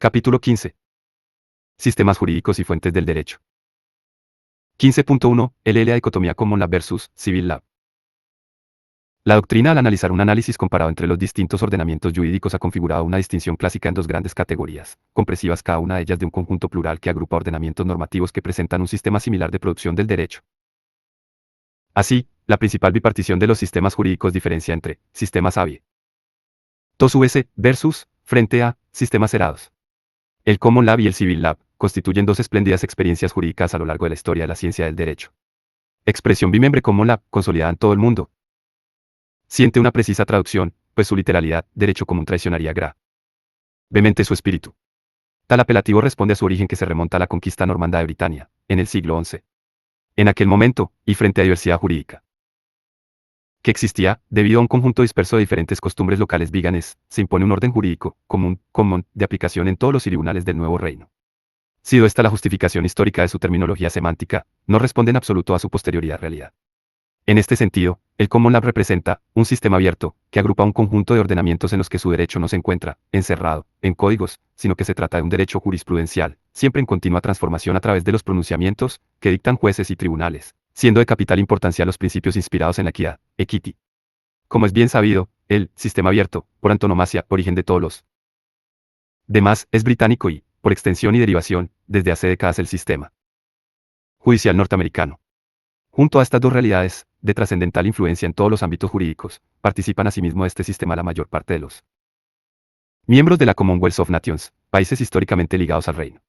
Capítulo 15. Sistemas jurídicos y fuentes del derecho. 15.1. La dicotomía Common Law versus Civil Law. La doctrina, al analizar un análisis comparado entre los distintos ordenamientos jurídicos, ha configurado una distinción clásica en dos grandes categorías, comprensivas cada una de ellas de un conjunto plural que agrupa ordenamientos normativos que presentan un sistema similar de producción del derecho. Así, la principal bipartición de los sistemas jurídicos diferencia entre sistemas ABIE, TOS US versus, frente a, sistemas cerrados. El Common Law y el Civil Law constituyen dos espléndidas experiencias jurídicas a lo largo de la historia de la ciencia del derecho. Expresión bimembre Common Law, consolidada en todo el mundo. Siente una precisa traducción, pues su literalidad, derecho común, traicionaría gravemente su espíritu. Tal apelativo responde a su origen, que se remonta a la conquista normanda de Britania, en el siglo XI. En aquel momento, y frente a diversidad jurídica que existía, debido a un conjunto disperso de diferentes costumbres locales víganes, se impone un orden jurídico, común, de aplicación en todos los tribunales del nuevo reino. Sido esta la justificación histórica de su terminología semántica, no responde en absoluto a su posterioridad realidad. En este sentido, el Common Law representa un sistema abierto, que agrupa un conjunto de ordenamientos en los que su derecho no se encuentra encerrado en códigos, sino que se trata de un derecho jurisprudencial, siempre en continua transformación a través de los pronunciamientos que dictan jueces y tribunales, siendo de capital importancia los principios inspirados en la equidad, equity. Como es bien sabido, el sistema abierto, por antonomasia, origen de todos los demás, es británico y, por extensión y derivación, desde hace décadas el sistema judicial norteamericano. Junto a estas dos realidades, de trascendental influencia en todos los ámbitos jurídicos, participan asimismo de este sistema la mayor parte de los miembros de la Commonwealth of Nations, países históricamente ligados al Reino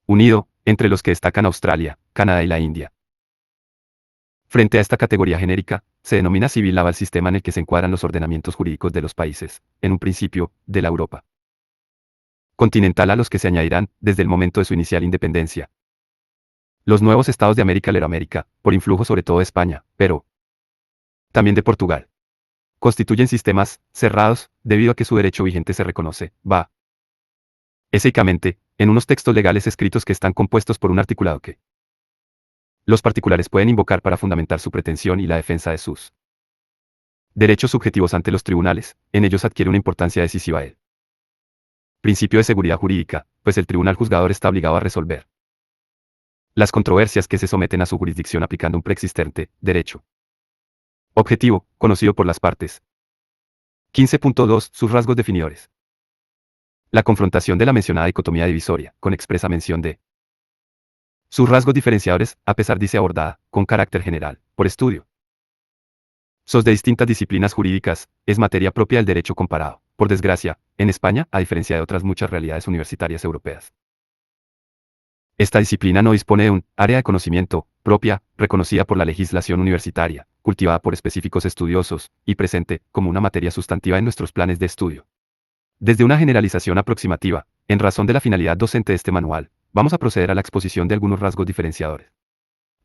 Unido, entre los que destacan Australia, Canadá y la India. Frente a esta categoría genérica, se denomina Civil Law al sistema en el que se encuadran los ordenamientos jurídicos de los países, en un principio, de la Europa continental, a los que se añadirán, desde el momento de su inicial independencia, los nuevos estados de América Iberoamérica, por influjo sobre todo de España, pero también de Portugal. Constituyen sistemas cerrados, debido a que su derecho vigente se reconoce, básicamente, en unos textos legales escritos que están compuestos por un articulado que los particulares pueden invocar para fundamentar su pretensión y la defensa de sus derechos subjetivos ante los tribunales. En ellos adquiere una importancia decisiva el principio de seguridad jurídica, pues el tribunal juzgador está obligado a resolver las controversias que se someten a su jurisdicción aplicando un preexistente derecho objetivo, conocido por las partes. 15.2. Sus rasgos definidores. La confrontación de la mencionada dicotomía divisoria, con expresa mención de sus rasgos diferenciadores, a pesar dice abordada, con carácter general, por estudio sos de distintas disciplinas jurídicas, es materia propia del derecho comparado, por desgracia, en España, a diferencia de otras muchas realidades universitarias europeas. Esta disciplina no dispone de un área de conocimiento propia, reconocida por la legislación universitaria, cultivada por específicos estudiosos, y presente como una materia sustantiva en nuestros planes de estudio. Desde una generalización aproximativa, en razón de la finalidad docente de este manual, vamos a proceder a la exposición de algunos rasgos diferenciadores.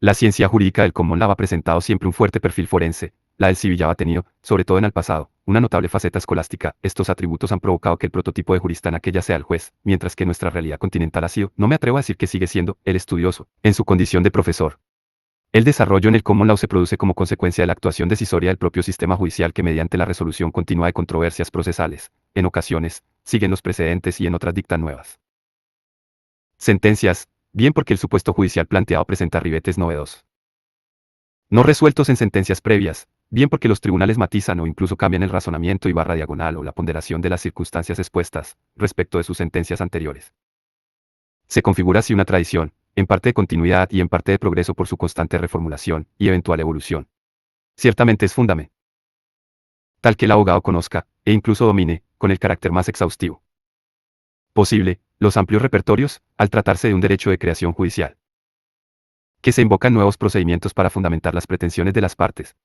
La ciencia jurídica del Common Law ha presentado siempre un fuerte perfil forense. La del Civil Law ha tenido, sobre todo en el pasado, una notable faceta escolástica. Estos atributos han provocado que el prototipo de jurista en aquella sea el juez, mientras que nuestra realidad continental ha sido, no me atrevo a decir que sigue siendo, el estudioso, en su condición de profesor. El desarrollo en el Common Law se produce como consecuencia de la actuación decisoria del propio sistema judicial, que mediante la resolución continua de controversias procesales, en ocasiones, siguen los precedentes y en otras dictan nuevas sentencias, bien porque el supuesto judicial planteado presenta ribetes novedosos no resueltos en sentencias previas, bien porque los tribunales matizan o incluso cambian el razonamiento y barra diagonal o la ponderación de las circunstancias expuestas, respecto de sus sentencias anteriores. Se configura así una tradición, en parte de continuidad y en parte de progreso por su constante reformulación y eventual evolución. Ciertamente es fundamental que el abogado conozca, e incluso domine, con el carácter más exhaustivo posible, los amplios repertorios, al tratarse de un derecho de creación judicial, que se invocan nuevos procedimientos para fundamentar las pretensiones de las partes.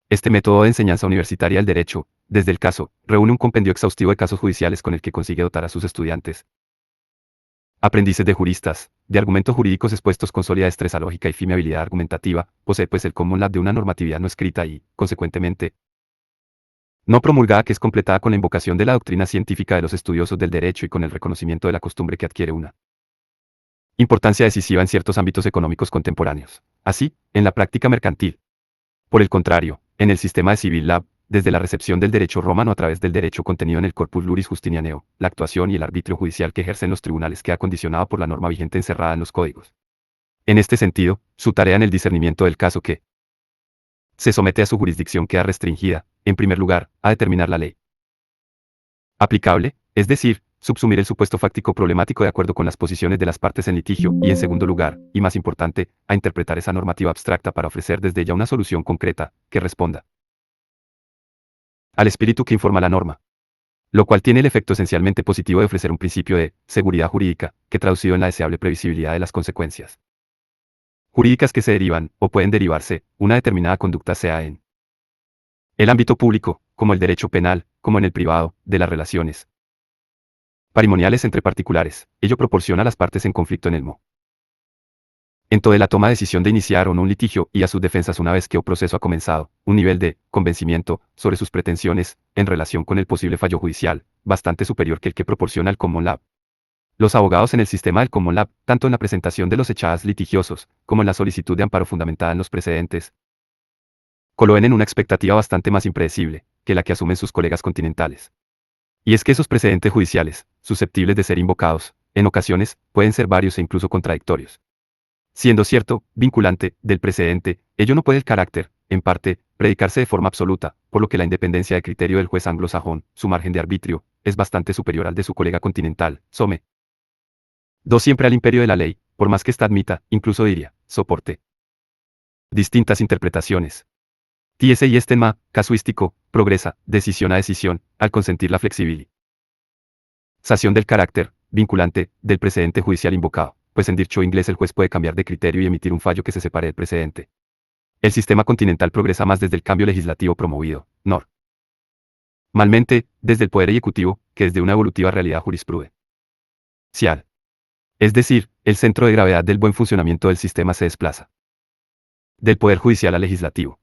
Este método de enseñanza universitaria del derecho, desde el caso, reúne un compendio exhaustivo de casos judiciales con el que consigue dotar a sus estudiantes, aprendices de juristas, de argumentos jurídicos expuestos con sólida destreza lógica y firme habilidad argumentativa. Posee pues el Common Law de una normatividad no escrita y, consecuentemente, no promulgada, que es completada con la invocación de la doctrina científica de los estudiosos del derecho y con el reconocimiento de la costumbre, que adquiere una importancia decisiva en ciertos ámbitos económicos contemporáneos. Así, en la práctica mercantil. Por el contrario, en el sistema de Civil Law, desde la recepción del derecho romano a través del derecho contenido en el Corpus Juris Justinianeo, la actuación y el arbitrio judicial que ejercen los tribunales queda condicionado por la norma vigente encerrada en los códigos. En este sentido, su tarea en el discernimiento del caso que se somete a su jurisdicción queda restringida, en primer lugar, a determinar la ley aplicable, es decir, subsumir el supuesto fáctico problemático de acuerdo con las posiciones de las partes en litigio y, en segundo lugar, y más importante, a interpretar esa normativa abstracta para ofrecer desde ella una solución concreta, que responda al espíritu que informa la norma. Lo cual tiene el efecto esencialmente positivo de ofrecer un principio de seguridad jurídica, que traducido en la deseable previsibilidad de las consecuencias jurídicas que se derivan, o pueden derivarse, una determinada conducta sea en el ámbito público, como el derecho penal, como en el privado, de las relaciones patrimoniales entre particulares. Ello proporciona a las partes en conflicto en el momento de la toma de decisión de iniciar o no un litigio y a sus defensas una vez que el proceso ha comenzado, un nivel de convencimiento sobre sus pretensiones, en relación con el posible fallo judicial, bastante superior que el que proporciona el Common Law. Los abogados en el sistema del Common Law, tanto en la presentación de los echadas litigiosos, como en la solicitud de amparo fundamentada en los precedentes, colocan en una expectativa bastante más impredecible que la que asumen sus colegas continentales. Y es que esos precedentes judiciales, susceptibles de ser invocados, en ocasiones, pueden ser varios e incluso contradictorios. Siendo cierto, vinculante, del precedente, ello no puede el carácter, en parte, predicarse de forma absoluta, por lo que la independencia de criterio del juez anglosajón, su margen de arbitrio, es bastante superior al de su colega continental, some. Do siempre al imperio de la ley, por más que ésta admita, incluso diría, soporte distintas interpretaciones. Tiese y estema, casuístico, progresa, decisión a decisión, al consentir la flexibilización del carácter, vinculante, del precedente judicial invocado, pues en dicho inglés el juez puede cambiar de criterio y emitir un fallo que se separe del precedente. El sistema continental progresa más desde el cambio legislativo promovido, normalmente, desde el poder ejecutivo, que desde una evolutiva realidad jurisprudencial. Es decir, el centro de gravedad del buen funcionamiento del sistema se desplaza del poder judicial al legislativo.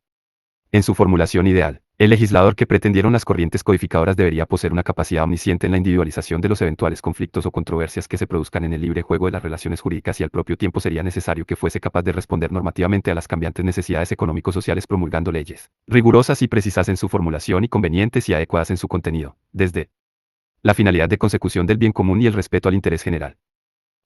En su formulación ideal, el legislador que pretendieron las corrientes codificadoras debería poseer una capacidad omnisciente en la individualización de los eventuales conflictos o controversias que se produzcan en el libre juego de las relaciones jurídicas y al propio tiempo sería necesario que fuese capaz de responder normativamente a las cambiantes necesidades económico-sociales promulgando leyes rigurosas y precisas en su formulación y convenientes y adecuadas en su contenido, desde la finalidad de consecución del bien común y el respeto al interés general.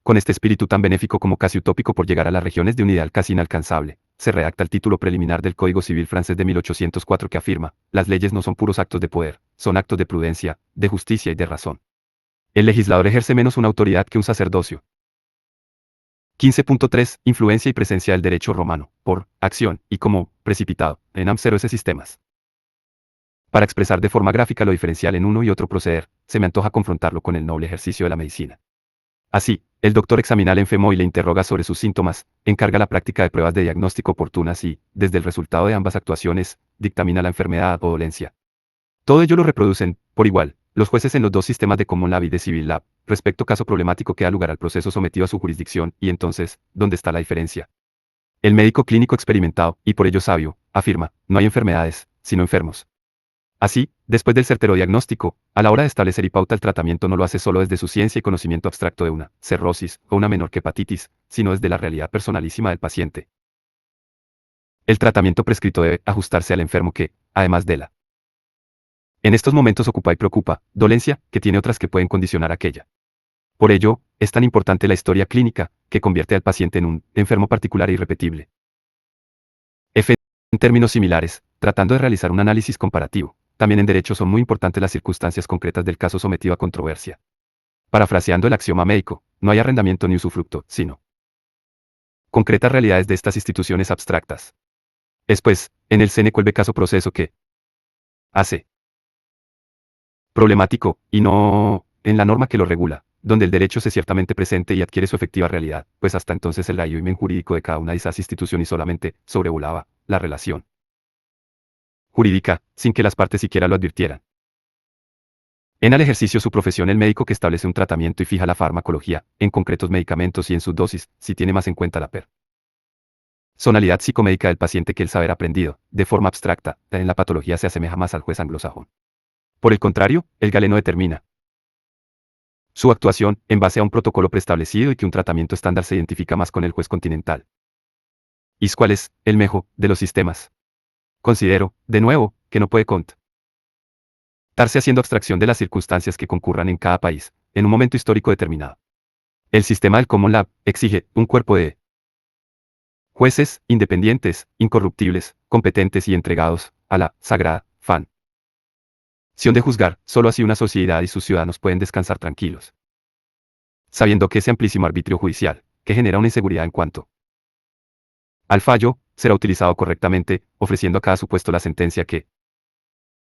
Con este espíritu tan benéfico como casi utópico por llegar a las regiones de un ideal casi inalcanzable, se redacta el título preliminar del Código Civil francés de 1804 que afirma, las leyes no son puros actos de poder, son actos de prudencia, de justicia y de razón. El legislador ejerce menos una autoridad que un sacerdocio. 15.3. Influencia y presencia del derecho romano, por acción, y como precipitado, en ese sistemas. Para expresar de forma gráfica lo diferencial en uno y otro proceder, se me antoja confrontarlo con el noble ejercicio de la medicina. Así, el doctor examina al enfermo y le interroga sobre sus síntomas, encarga la práctica de pruebas de diagnóstico oportunas y, desde el resultado de ambas actuaciones, dictamina la enfermedad o dolencia. Todo ello lo reproducen, por igual, los jueces en los dos sistemas de Common Law y de Civil Law, respecto caso problemático que da lugar al proceso sometido a su jurisdicción, y entonces, ¿dónde está la diferencia? El médico clínico experimentado, y por ello sabio, afirma, no hay enfermedades, sino enfermos. Así, después del certero diagnóstico, a la hora de establecer y pauta el tratamiento no lo hace solo desde su ciencia y conocimiento abstracto de una cirrosis o una menor que hepatitis, sino desde la realidad personalísima del paciente. El tratamiento prescrito debe ajustarse al enfermo que, además de la en estos momentos ocupa y preocupa, dolencia, que tiene otras que pueden condicionar aquella. Por ello, es tan importante la historia clínica, que convierte al paciente en un enfermo particular e irrepetible. En términos similares, tratando de realizar un análisis comparativo, también en derecho son muy importantes las circunstancias concretas del caso sometido a controversia. Parafraseando el axioma médico, no hay arrendamiento ni usufructo, sino concretas realidades de estas instituciones abstractas. Es pues, en el sine qua el caso proceso que hace problemático, y no en la norma que lo regula, donde el derecho se ciertamente presente y adquiere su efectiva realidad, pues hasta entonces el régimen jurídico de cada una de esas instituciones solamente sobrevolaba la relación jurídica, sin que las partes siquiera lo advirtieran. En el ejercicio su profesión el médico que establece un tratamiento y fija la farmacología, en concretos medicamentos y en sus dosis, si tiene más en cuenta la personalidad psicomédica del paciente que el saber aprendido, de forma abstracta, en la patología se asemeja más al juez anglosajón. Por el contrario, el galeno determina su actuación en base a un protocolo preestablecido y que un tratamiento estándar se identifica más con el juez continental. ¿Y cuál es el mejor de los sistemas? Considero, de nuevo, que no puede Tarse haciendo abstracción de las circunstancias que concurran en cada país, en un momento histórico determinado. El sistema del Common Law exige un cuerpo de jueces, independientes, incorruptibles, competentes y entregados a la sagrada función de juzgar. Solo así una sociedad y sus ciudadanos pueden descansar tranquilos, sabiendo que ese amplísimo arbitrio judicial, que genera una inseguridad en cuanto al fallo, será utilizado correctamente, ofreciendo a cada supuesto la sentencia que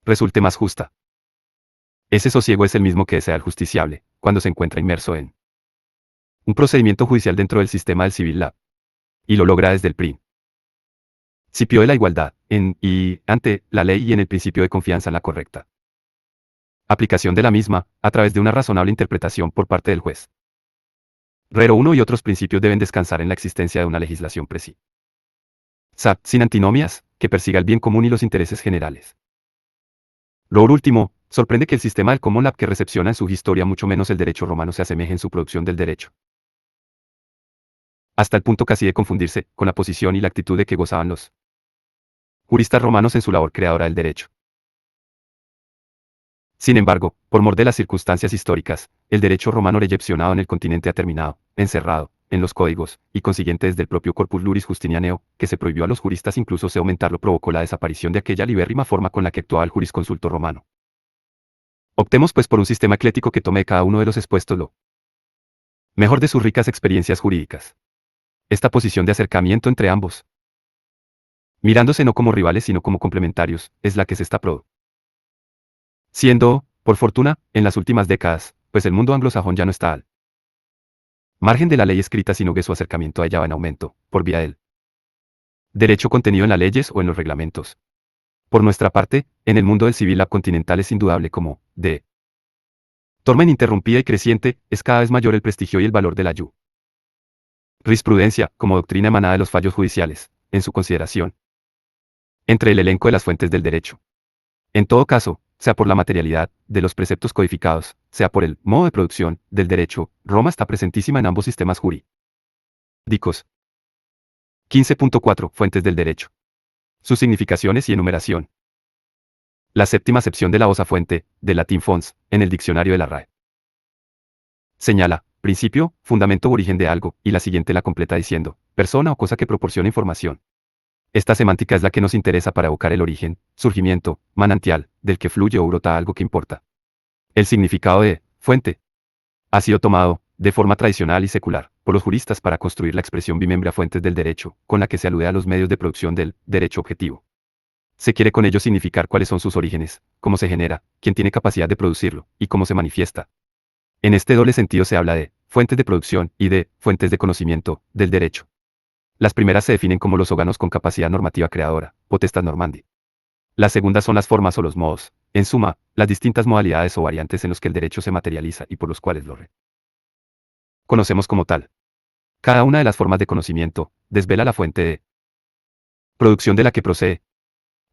resulte más justa. Ese sosiego es el mismo que desea el justiciable, cuando se encuentra inmerso en un procedimiento judicial dentro del sistema del civil law, y lo logra desde el principio de la igualdad, en y ante la ley y en el principio de confianza en la correcta aplicación de la misma, a través de una razonable interpretación por parte del juez. Rero uno y otros principios deben descansar en la existencia de una legislación precisa, sin antinomias, que persiga el bien común y los intereses generales. Por último, sorprende que el sistema del Common Law que recepciona en su historia mucho menos el derecho romano se asemeje en su producción del derecho, hasta el punto casi de confundirse con la posición y la actitud de que gozaban los juristas romanos en su labor creadora del derecho. Sin embargo, por mor de las circunstancias históricas, el derecho romano recepcionado en el continente ha terminado, encerrado, en los códigos, y consiguiente desde el propio Corpus Juris Justinianeo, que se prohibió a los juristas incluso se aumentarlo provocó la desaparición de aquella libérrima forma con la que actuaba el jurisconsulto romano. Optemos pues por un sistema eclético que tome de cada uno de los expuestos lo mejor de sus ricas experiencias jurídicas. Esta posición de acercamiento entre ambos, mirándose no como rivales sino como complementarios, es la que se está siendo, por fortuna, en las últimas décadas, pues el mundo anglosajón ya no está al margen de la ley escrita sino que su acercamiento a ella va en aumento, por vía del derecho contenido en las leyes o en los reglamentos. Por nuestra parte, en el mundo del civil law continental es indudable como, de forma ininterrumpida y creciente, es cada vez mayor el prestigio y el valor de la jurisprudencia, como doctrina emanada de los fallos judiciales, en su consideración, entre el elenco de las fuentes del derecho. En todo caso, sea por la materialidad de los preceptos codificados, sea por el modo de producción del derecho, Roma está presentísima en ambos sistemas jurídicos. 15.4 Fuentes del derecho. Sus significaciones y enumeración. La séptima acepción de la osa fuente, del latín fons, en el diccionario de la RAE. Señala, principio, fundamento o origen de algo, y la siguiente la completa diciendo, persona o cosa que proporciona información. Esta semántica es la que nos interesa para evocar el origen, surgimiento, manantial, del que fluye o brota algo que importa. El significado de fuente ha sido tomado, de forma tradicional y secular, por los juristas para construir la expresión bimembra fuentes del derecho, con la que se alude a los medios de producción del derecho objetivo. Se quiere con ello significar cuáles son sus orígenes, cómo se genera, quién tiene capacidad de producirlo, y cómo se manifiesta. En este doble sentido se habla de fuentes de producción y de fuentes de conocimiento del derecho. Las primeras se definen como los órganos con capacidad normativa creadora, potestad normandi. Las segundas son las formas o los modos, en suma, las distintas modalidades o variantes en los que el derecho se materializa y por los cuales lo conocemos como tal. Cada una de las formas de conocimiento desvela la fuente de producción de la que procede.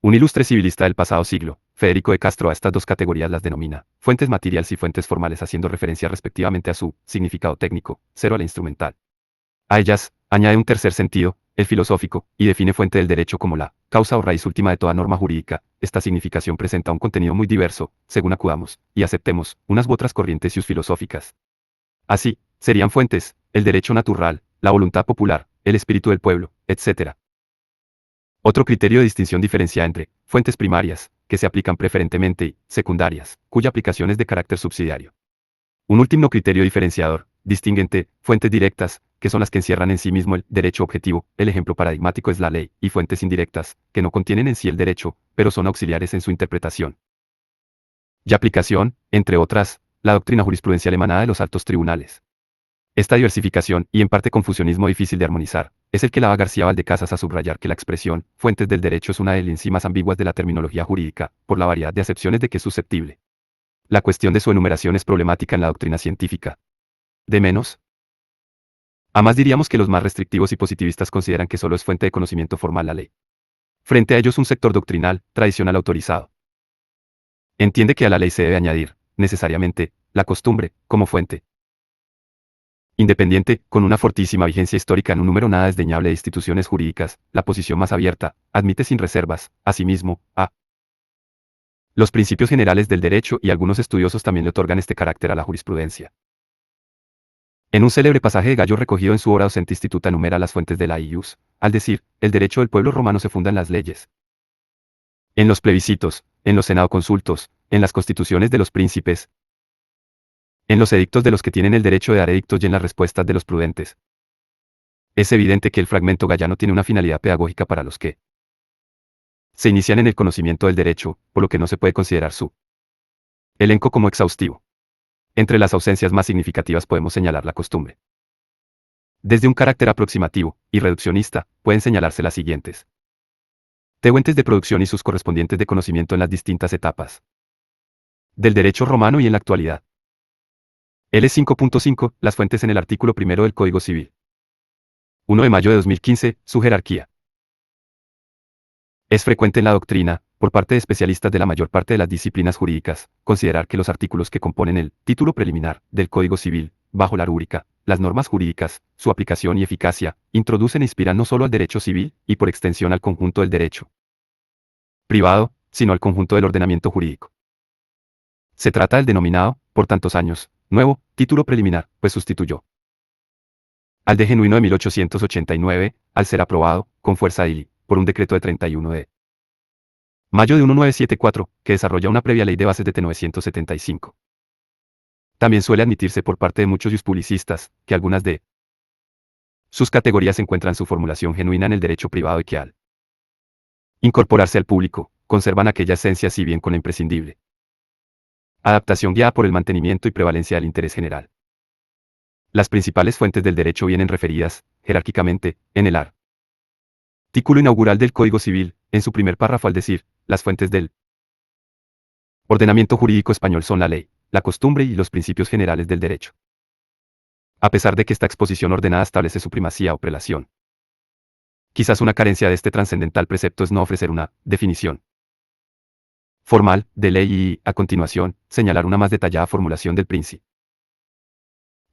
Un ilustre civilista del pasado siglo, Federico de Castro, a estas dos categorías las denomina fuentes materiales y fuentes formales, haciendo referencia respectivamente a su significado técnico, cero a la instrumental. A ellas, añade un tercer sentido, el filosófico, y define fuente del derecho como la causa o raíz última de toda norma jurídica. Esta significación presenta un contenido muy diverso, según acudamos, y aceptemos, unas u otras corrientes filosóficas. Así, serían fuentes, el derecho natural, la voluntad popular, el espíritu del pueblo, etc. Otro criterio de distinción diferencia entre fuentes primarias, que se aplican preferentemente, y secundarias, cuya aplicación es de carácter subsidiario. Un último criterio diferenciador, distingue entre fuentes directas, que son las que encierran en sí mismo el derecho objetivo, el ejemplo paradigmático es la ley, y fuentes indirectas, que no contienen en sí el derecho, pero son auxiliares en su interpretación y aplicación, entre otras, la doctrina jurisprudencial emanada de los altos tribunales. Esta diversificación, y en parte confusionismo difícil de armonizar, es el que lava García Valdecasas a subrayar que la expresión fuentes del derecho es una de las encimas ambiguas de la terminología jurídica, por la variedad de acepciones de que es susceptible. La cuestión de su enumeración es problemática en la doctrina científica. De menos, a más diríamos que los más restrictivos y positivistas consideran que solo es fuente de conocimiento formal la ley. Frente a ellos un sector doctrinal, tradicional autorizado, entiende que a la ley se debe añadir, necesariamente, la costumbre, como fuente independiente, con una fortísima vigencia histórica en un número nada desdeñable de instituciones jurídicas, la posición más abierta, admite sin reservas, asimismo, a Los principios generales del derecho y algunos estudiosos también le otorgan este carácter a la jurisprudencia. En un célebre pasaje de Gallo recogido en su obra Docente Instituta enumera las fuentes de la ius, al decir, el derecho del pueblo romano se funda en las leyes, en los plebiscitos, en los senadoconsultos, en las constituciones de los príncipes, en los edictos de los que tienen el derecho de dar edictos y en las respuestas de los prudentes. Es evidente que el fragmento gallano tiene una finalidad pedagógica para los que se inician en el conocimiento del derecho, por lo que no se puede considerar su elenco como exhaustivo. Entre las ausencias más significativas podemos señalar la costumbre. Desde un carácter aproximativo y reduccionista, pueden señalarse las siguientes. Fuentes de producción y sus correspondientes de conocimiento en las distintas etapas del derecho romano y en la actualidad. L 5.5, las fuentes en el artículo primero del Código Civil. 1 de mayo de 2015, su jerarquía. Es frecuente en la doctrina, por parte de especialistas de la mayor parte de las disciplinas jurídicas, considerar que los artículos que componen el título preliminar del Código Civil, bajo la rúbrica, las normas jurídicas, su aplicación y eficacia, introducen e inspiran no solo al derecho civil, y por extensión al conjunto del derecho privado, sino al conjunto del ordenamiento jurídico. Se trata del denominado, por tantos años, nuevo título preliminar, pues sustituyó al de genuino de 1889, al ser aprobado, con fuerza edil, por un decreto de 31 de mayo de 1974, que desarrolla una previa ley de bases de T975. También suele admitirse por parte de muchos jurisprudentistas, que algunas de sus categorías encuentran su formulación genuina en el derecho privado y que al incorporarse al público, conservan aquella esencia si bien con la imprescindible adaptación guiada por el mantenimiento y prevalencia del interés general. Las principales fuentes del derecho vienen referidas, jerárquicamente, en el artículo inaugural del Código Civil, en su primer párrafo al decir, las fuentes del ordenamiento jurídico español son la ley, la costumbre y los principios generales del derecho. A pesar de que esta exposición ordenada establece su primacía o prelación. Quizás una carencia de este trascendental precepto es no ofrecer una definición formal de ley y, a continuación, señalar una más detallada formulación del principio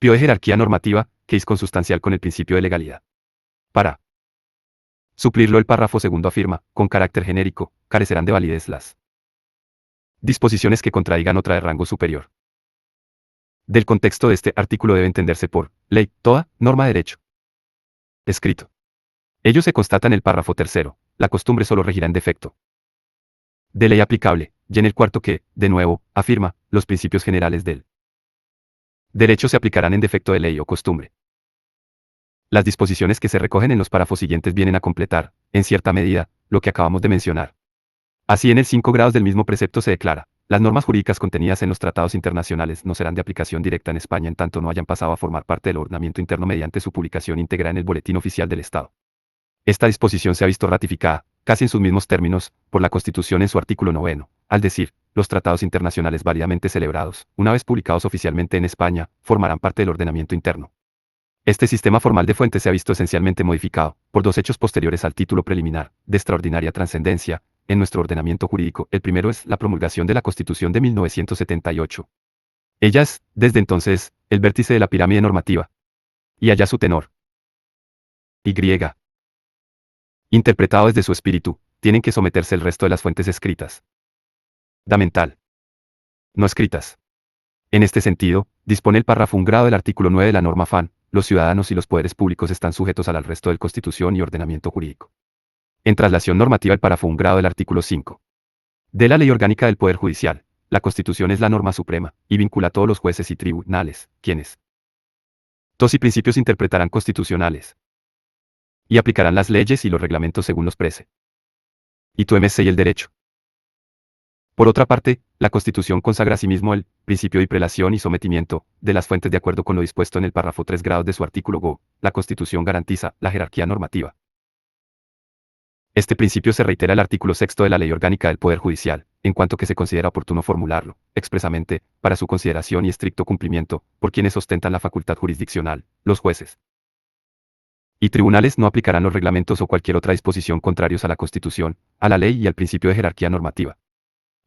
de jerarquía normativa, que es consustancial con el principio de legalidad. Para suplirlo el párrafo segundo afirma, con carácter genérico, carecerán de validez las disposiciones que contradigan otra de rango superior. Del contexto de este artículo debe entenderse por ley, toda norma de derecho escrito. Ello se constata en el párrafo tercero, la costumbre solo regirá en defecto de ley aplicable, y en el cuarto que, de nuevo, afirma, los principios generales del derecho se aplicarán en defecto de ley o costumbre. Las disposiciones que se recogen en los párrafos siguientes vienen a completar, en cierta medida, lo que acabamos de mencionar. Así en el 5 grados del mismo precepto se declara, las normas jurídicas contenidas en los tratados internacionales no serán de aplicación directa en España en tanto no hayan pasado a formar parte del ordenamiento interno mediante su publicación íntegra en el Boletín Oficial del Estado. Esta disposición se ha visto ratificada, casi en sus mismos términos, por la Constitución en su artículo 9, al decir, los tratados internacionales válidamente celebrados, una vez publicados oficialmente en España, formarán parte del ordenamiento interno. Este sistema formal de fuentes se ha visto esencialmente modificado, por dos hechos posteriores al título preliminar, de extraordinaria trascendencia, en nuestro ordenamiento jurídico. El primero es la promulgación de la Constitución de 1978. Ella es, desde entonces, el vértice de la pirámide normativa. Y allá su tenor. Y. Interpretado desde su espíritu, tienen que someterse el resto de las fuentes escritas. Fundamental. No escritas. En este sentido, dispone el párrafo 1 grado del artículo 9 de la norma FAN, los ciudadanos y los poderes públicos están sujetos al resto de Constitución y ordenamiento jurídico. En traslación normativa el párrafo 1 grado del artículo 5 de la Ley Orgánica del Poder Judicial, la Constitución es la norma suprema, y vincula a todos los jueces y tribunales, quienes todos y principios interpretarán constitucionales y aplicarán las leyes y los reglamentos según los prece. Y tu MC y el derecho. Por otra parte, la Constitución consagra asimismo el principio de prelación y sometimiento de las fuentes de acuerdo con lo dispuesto en el párrafo 3 grados de su artículo go. La Constitución garantiza la jerarquía normativa. Este principio se reitera en el artículo 6 de la Ley Orgánica del Poder Judicial, en cuanto que se considera oportuno formularlo, expresamente, para su consideración y estricto cumplimiento, por quienes ostentan la facultad jurisdiccional, los jueces y tribunales no aplicarán los reglamentos o cualquier otra disposición contrarios a la Constitución, a la ley y al principio de jerarquía normativa.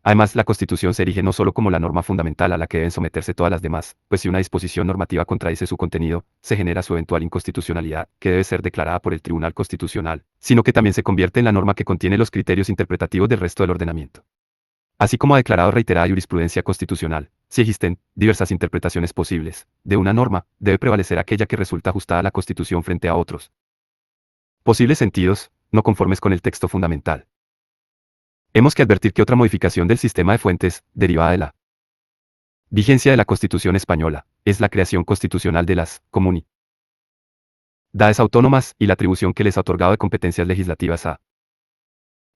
Además, la Constitución se erige no solo como la norma fundamental a la que deben someterse todas las demás, pues si una disposición normativa contradice su contenido, se genera su eventual inconstitucionalidad, que debe ser declarada por el Tribunal Constitucional, sino que también se convierte en la norma que contiene los criterios interpretativos del resto del ordenamiento. Así como ha declarado reiterada jurisprudencia constitucional, si existen diversas interpretaciones posibles de una norma, debe prevalecer aquella que resulta ajustada a la Constitución frente a otros posibles sentidos, no conformes con el texto fundamental. Hemos que advertir que otra modificación del sistema de fuentes, derivada de la vigencia de la Constitución española, es la creación constitucional de las comunidades autónomas y la atribución que les ha otorgado de competencias legislativas a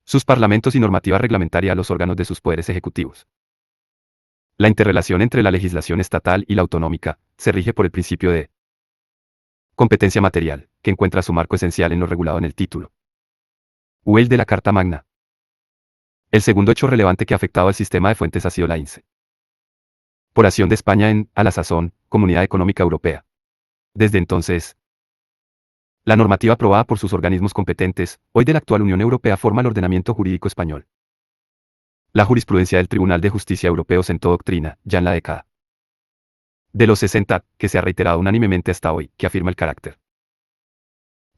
sus parlamentos y normativa reglamentaria a los órganos de sus poderes ejecutivos. La interrelación entre la legislación estatal y la autonómica se rige por el principio de competencia material, que encuentra su marco esencial en lo regulado en el título U de la Carta Magna. El segundo hecho relevante que ha afectado al sistema de fuentes ha sido la incorporación de España en, a la sazón, Comunidad Económica Europea. Desde entonces, la normativa aprobada por sus organismos competentes, hoy de la actual Unión Europea, forma el ordenamiento jurídico español. La jurisprudencia del Tribunal de Justicia Europeo sentó doctrina, ya en la década de los 60, que se ha reiterado unánimemente hasta hoy, que afirma el carácter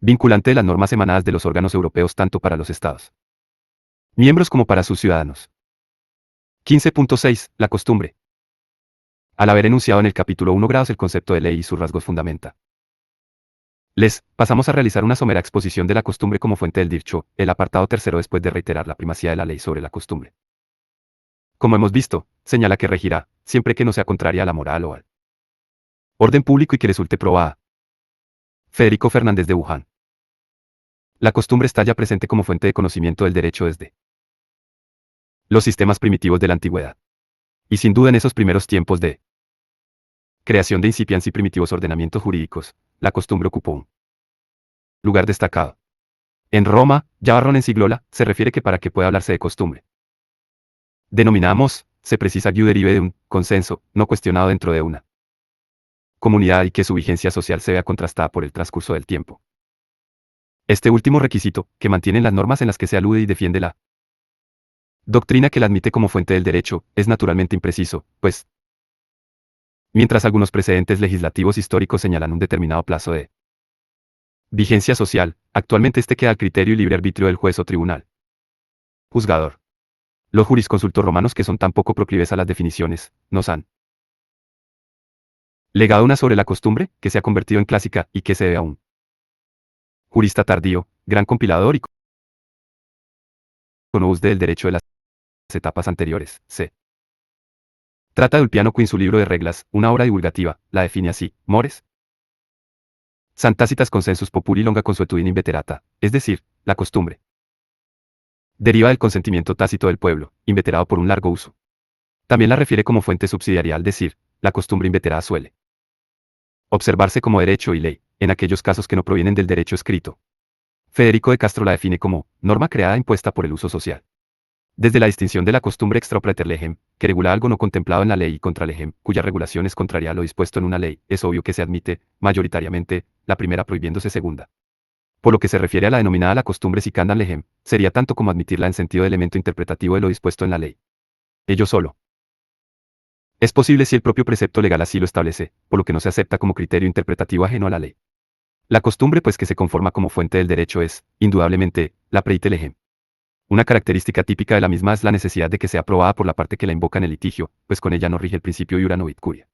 vinculante de las normas emanadas de los órganos europeos tanto para los Estados miembros como para sus ciudadanos. 15.6. La costumbre. Al haber enunciado en el capítulo 1 grados el concepto de ley y sus rasgos fundamenta. Pasamos a realizar una somera exposición de la costumbre como fuente del dicho, el apartado tercero después de reiterar la primacía de la ley sobre la costumbre. Como hemos visto, señala que regirá, siempre que no sea contraria a la moral o al orden público y que resulte probada. Federico Fernández de Wuhan. La costumbre está ya presente como fuente de conocimiento del derecho desde los sistemas primitivos de la antigüedad. Y sin duda en esos primeros tiempos de creación de incipientes y primitivos ordenamientos jurídicos, la costumbre ocupó un lugar destacado. En Roma, ya Varrón en Siglola, se refiere que para que pueda hablarse de costumbre, denominamos, se precisa que derive de un consenso, no cuestionado dentro de una comunidad y que su vigencia social se vea contrastada por el transcurso del tiempo. Este último requisito, que mantienen las normas en las que se alude y defiende la doctrina que la admite como fuente del derecho, es naturalmente impreciso, pues, mientras algunos precedentes legislativos históricos señalan un determinado plazo de vigencia social, actualmente este queda al criterio y libre arbitrio del juez o tribunal juzgador. Los jurisconsultos romanos, que son tan poco proclives a las definiciones, nos han legado una sobre la costumbre, que se ha convertido en clásica y que se debe a un jurista tardío, gran compilador y conous del derecho de las etapas anteriores. Se trata de Ulpiano, que en su libro de reglas, una obra divulgativa, la define así: mores Santacitas consensus populi longa consuetudine inveterata, es decir, la costumbre deriva del consentimiento tácito del pueblo, inveterado por un largo uso. También la refiere como fuente subsidiaria, al decir, la costumbre inveterada suele observarse como derecho y ley, en aquellos casos que no provienen del derecho escrito. Federico de Castro la define como norma creada impuesta por el uso social. Desde la distinción de la costumbre extra praeter legem, que regula algo no contemplado en la ley, y contra legem, cuya regulación es contraria a lo dispuesto en una ley, es obvio que se admite, mayoritariamente, la primera prohibiéndose segunda. Por lo que se refiere a la denominada la costumbre sicandam legem, sería tanto como admitirla en sentido de elemento interpretativo de lo dispuesto en la ley. Ello solo es posible si el propio precepto legal así lo establece, por lo que no se acepta como criterio interpretativo ajeno a la ley. La costumbre, pues, que se conforma como fuente del derecho es, indudablemente, la praeter legem. Una característica típica de la misma es la necesidad de que sea aprobada por la parte que la invoca en el litigio, pues con ella no rige el principio iura novit curia.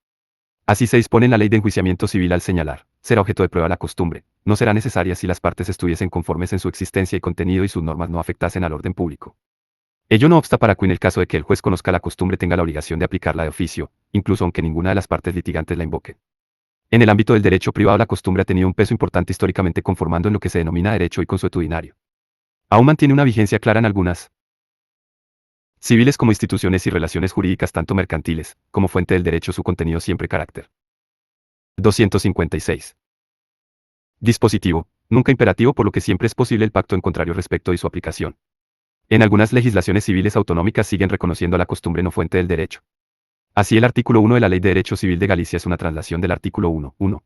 Así se dispone en la ley de enjuiciamiento civil al señalar, será objeto de prueba la costumbre, no será necesaria si las partes estuviesen conformes en su existencia y contenido y sus normas no afectasen al orden público. Ello no obsta para que en el caso de que el juez conozca la costumbre tenga la obligación de aplicarla de oficio, incluso aunque ninguna de las partes litigantes la invoque. En el ámbito del derecho privado la costumbre ha tenido un peso importante históricamente, conformando en lo que se denomina derecho y consuetudinario. Aún mantiene una vigencia clara en algunas civiles como instituciones y relaciones jurídicas tanto mercantiles, como fuente del derecho su contenido siempre carácter. 256. Dispositivo, nunca imperativo, por lo que siempre es posible el pacto en contrario respecto de su aplicación. En algunas legislaciones civiles autonómicas siguen reconociendo la costumbre no fuente del derecho. Así el artículo 1 de la Ley de Derecho Civil de Galicia es una traslación del artículo 1.1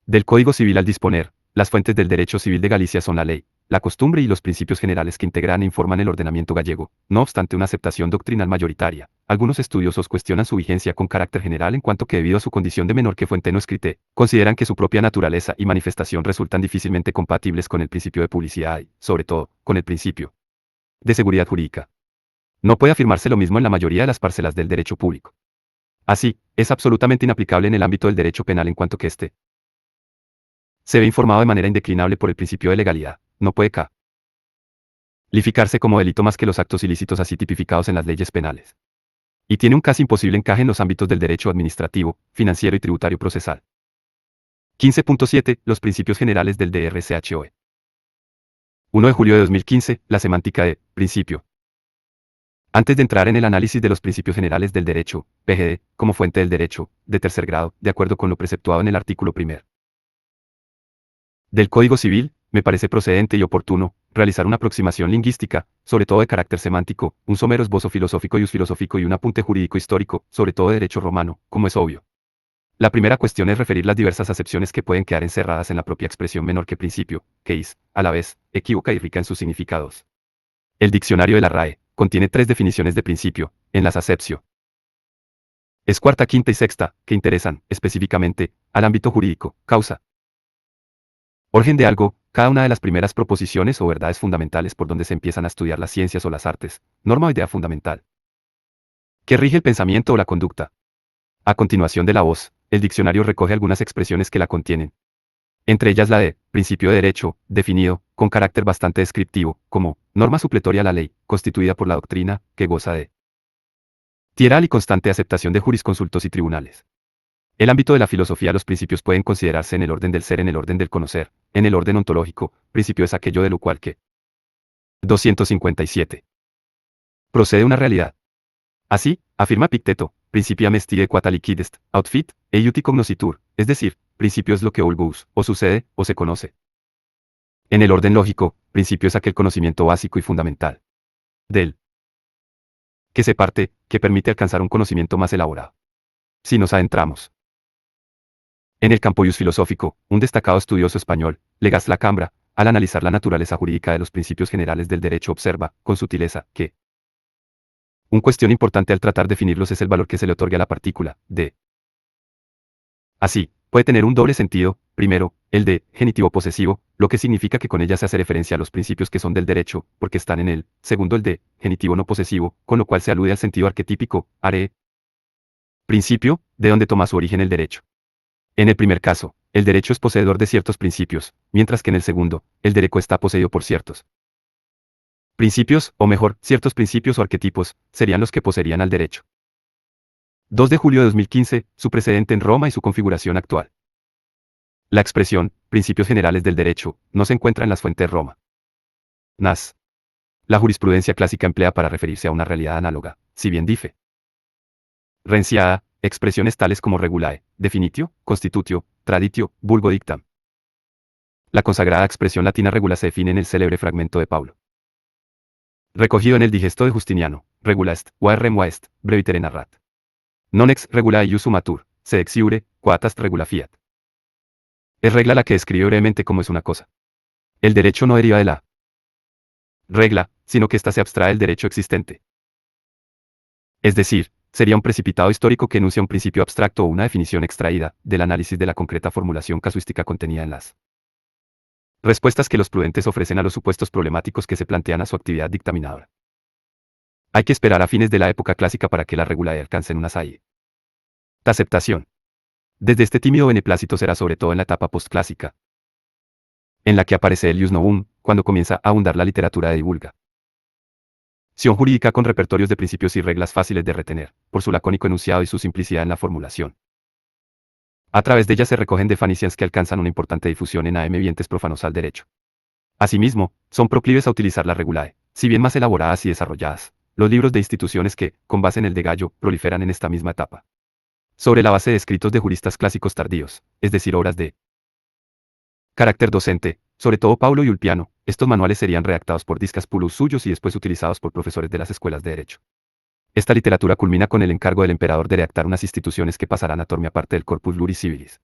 del Código Civil al disponer, las fuentes del derecho civil de Galicia son la ley, la costumbre y los principios generales que integran e informan el ordenamiento gallego. No obstante una aceptación doctrinal mayoritaria, algunos estudiosos cuestionan su vigencia con carácter general, en cuanto que debido a su condición de menor que fuente no escrita, consideran que su propia naturaleza y manifestación resultan difícilmente compatibles con el principio de publicidad y, sobre todo, con el principio de seguridad jurídica. No puede afirmarse lo mismo en la mayoría de las parcelas del derecho público. Así, es absolutamente inaplicable en el ámbito del derecho penal en cuanto que éste se ve informado de manera indeclinable por el principio de legalidad. No puede calificarse como delito más que los actos ilícitos así tipificados en las leyes penales. Y tiene un casi imposible encaje en los ámbitos del derecho administrativo, financiero y tributario procesal. 15.7. Los principios generales del DRCHOE. 1 de julio de 2015. La semántica de principio. Antes de entrar en el análisis de los principios generales del derecho, PGD, como fuente del derecho, de tercer grado, de acuerdo con lo preceptuado en el artículo 1 del Código Civil, me parece procedente y oportuno realizar una aproximación lingüística, sobre todo de carácter semántico, un somero esbozo filosófico y us filosófico y un apunte jurídico histórico, sobre todo de derecho romano, como es obvio. La primera cuestión es referir las diversas acepciones que pueden quedar encerradas en la propia expresión menor que principio, que es, a la vez, equívoca y rica en sus significados. El diccionario de la RAE contiene 3 definiciones de principio, en las acepcio. Es cuarta, quinta y sexta, que interesan, específicamente, al ámbito jurídico, causa. Origen de algo, cada una de las primeras proposiciones o verdades fundamentales por donde se empiezan a estudiar las ciencias o las artes, norma o idea fundamental. Que rige el pensamiento o la conducta. A continuación de la voz, el diccionario recoge algunas expresiones que la contienen. Entre ellas la de principio de derecho, definido, con carácter bastante descriptivo, como norma supletoria a la ley, constituida por la doctrina, que goza de tieral y constante aceptación de jurisconsultos y tribunales. El ámbito de la filosofía. Los principios pueden considerarse en el orden del ser, en el orden del conocer, en el orden ontológico. Principio es aquello de lo cual que 257. Procede una realidad. Así, afirma Picteto, principia mestire quata liquidest, outfit, eiuti cognoscitur, es decir, principio es lo que olgus, o sucede, o se conoce. En el orden lógico, principio es aquel conocimiento básico y fundamental del que se parte, que permite alcanzar un conocimiento más elaborado. Si nos adentramos en el campo ius filosófico, un destacado estudioso español, Legaz Lacambra, al analizar la naturaleza jurídica de los principios generales del derecho observa, con sutileza, que una cuestión importante al tratar de definirlos es el valor que se le otorga a la partícula, de. Así, puede tener un doble sentido, primero, el de genitivo posesivo, lo que significa que con ella se hace referencia a los principios que son del derecho, porque están en él, segundo el de genitivo no posesivo, con lo cual se alude al sentido arquetípico, are. Principio, de donde toma su origen el derecho. En el primer caso, el derecho es poseedor de ciertos principios, mientras que en el segundo, el derecho está poseído por ciertos principios, o mejor, ciertos principios o arquetipos, serían los que poseerían al derecho. 2 de julio de 2015, su precedente en Roma y su configuración actual. La expresión, principios generales del derecho, no se encuentra en las fuentes Roma. Nas. La jurisprudencia clásica emplea para referirse a una realidad análoga, si bien dife. Renciada, expresiones tales como regulae, definitio, constitutio, traditio, vulgo dictam. La consagrada expresión latina regula se define en el célebre fragmento de Paulo. Recogido en el digesto de Justiniano, regula est, qua rem est, brevitere narrat. Non ex regula ius sumatur, sed ex iure, quatast regula fiat. Es regla la que describe brevemente cómo es una cosa. El derecho no deriva de la regla, sino que ésta se abstrae del derecho existente. Es decir, sería un precipitado histórico que enuncia un principio abstracto o una definición extraída del análisis de la concreta formulación casuística contenida en las respuestas que los prudentes ofrecen a los supuestos problemáticos que se plantean a su actividad dictaminadora. Hay que esperar a fines de la época clásica para que la regularidad alcance en una saída. Aceptación. Desde este tímido beneplácito será sobre todo en la etapa postclásica, en la que aparece el ius novum, cuando comienza a abundar la literatura de divulgación jurídica con repertorios de principios y reglas fáciles de retener, por su lacónico enunciado y su simplicidad en la formulación. A través de ella se recogen definiciones que alcanzan una importante difusión en ambientes profanos al derecho. Asimismo, son proclives a utilizar la regulae, si bien más elaboradas y desarrolladas, los libros de instituciones que, con base en el de Gallo, proliferan en esta misma etapa. Sobre la base de escritos de juristas clásicos tardíos, es decir, obras de carácter docente, sobre todo Paulo y Ulpiano, estos manuales serían redactados por discas pulus suyos y después utilizados por profesores de las escuelas de derecho. Esta literatura culmina con el encargo del emperador de redactar unas instituciones que pasarán a tormia parte del corpus luris civilis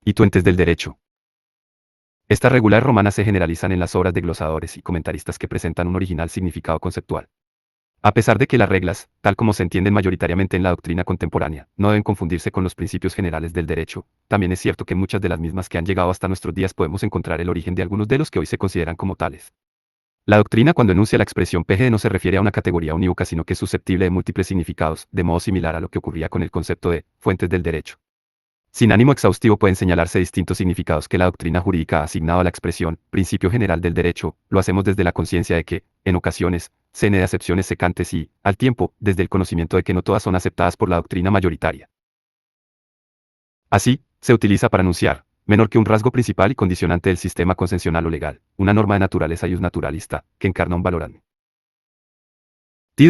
y tuentes del derecho. Estas regulares romanas se generalizan en las obras de glosadores y comentaristas que presentan un original significado conceptual. A pesar de que las reglas, tal como se entienden mayoritariamente en la doctrina contemporánea, no deben confundirse con los principios generales del derecho, también es cierto que muchas de las mismas que han llegado hasta nuestros días podemos encontrar el origen de algunos de los que hoy se consideran como tales. La doctrina cuando enuncia la expresión PGE no se refiere a una categoría unívoca sino que es susceptible de múltiples significados, de modo similar a lo que ocurría con el concepto de fuentes del derecho. Sin ánimo exhaustivo pueden señalarse distintos significados que la doctrina jurídica ha asignado a la expresión principio general del derecho, lo hacemos desde la conciencia de que, en ocasiones, se de acepciones secantes y, al tiempo, desde el conocimiento de que no todas son aceptadas por la doctrina mayoritaria. Así, se utiliza para anunciar, menor que un rasgo principal y condicionante del sistema concesional o legal, una norma de naturaleza ius naturalista, que encarna un valor admitido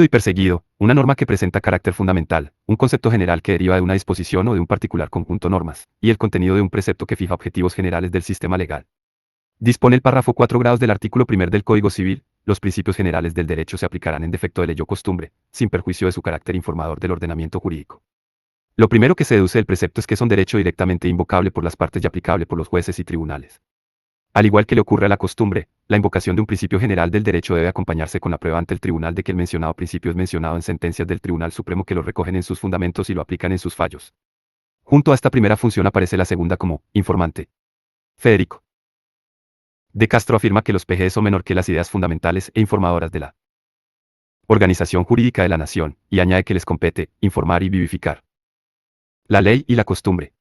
y perseguido, una norma que presenta carácter fundamental, un concepto general que deriva de una disposición o de un particular conjunto de normas, y el contenido de un precepto que fija objetivos generales del sistema legal. Dispone el párrafo 4 grados del artículo 1 del Código Civil, los principios generales del derecho se aplicarán en defecto de ley o costumbre, sin perjuicio de su carácter informador del ordenamiento jurídico. Lo primero que se deduce del precepto es que son derecho directamente invocable por las partes y aplicable por los jueces y tribunales. Al igual que le ocurre a la costumbre, la invocación de un principio general del derecho debe acompañarse con la prueba ante el tribunal de que el mencionado principio es mencionado en sentencias del Tribunal Supremo que lo recogen en sus fundamentos y lo aplican en sus fallos. Junto a esta primera función aparece la segunda como informante. Federico de Castro afirma que los PGE son menor que las ideas fundamentales e informadoras de la organización jurídica de la nación, y añade que les compete informar y vivificar la ley y la costumbre.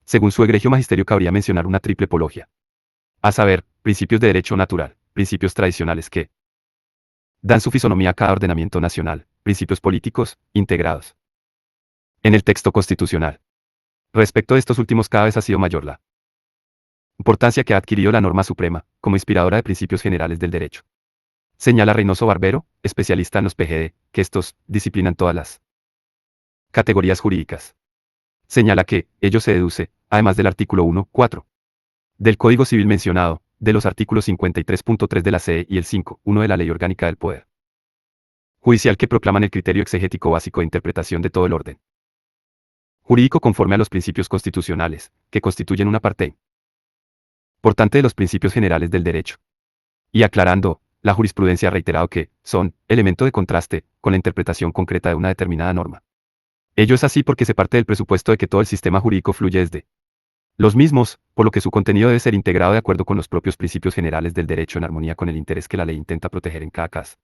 Según su egregio magisterio cabría mencionar una triple pologia. A saber, principios de derecho natural, principios tradicionales que dan su fisonomía a cada ordenamiento nacional, principios políticos, integrados en el texto constitucional. Respecto de estos últimos cada vez ha sido mayor la importancia que ha adquirido la norma suprema, como inspiradora de principios generales del derecho. Señala Reynoso Barbero, especialista en los PGD, que estos disciplinan todas las categorías jurídicas. Señala que, ello se deduce, además del artículo 1, 4 del Código Civil mencionado, de los artículos 53.3 de la CE y el 5, 1 de la Ley Orgánica del Poder Judicial que proclaman el criterio exegético básico de interpretación de todo el orden jurídico conforme a los principios constitucionales, que constituyen una parte importante de los principios generales del derecho. Y aclarando, la jurisprudencia ha reiterado que son elemento de contraste con la interpretación concreta de una determinada norma. Ello es así porque se parte del presupuesto de que todo el sistema jurídico fluye desde los mismos, por lo que su contenido debe ser integrado de acuerdo con los propios principios generales del derecho en armonía con el interés que la ley intenta proteger en cada caso.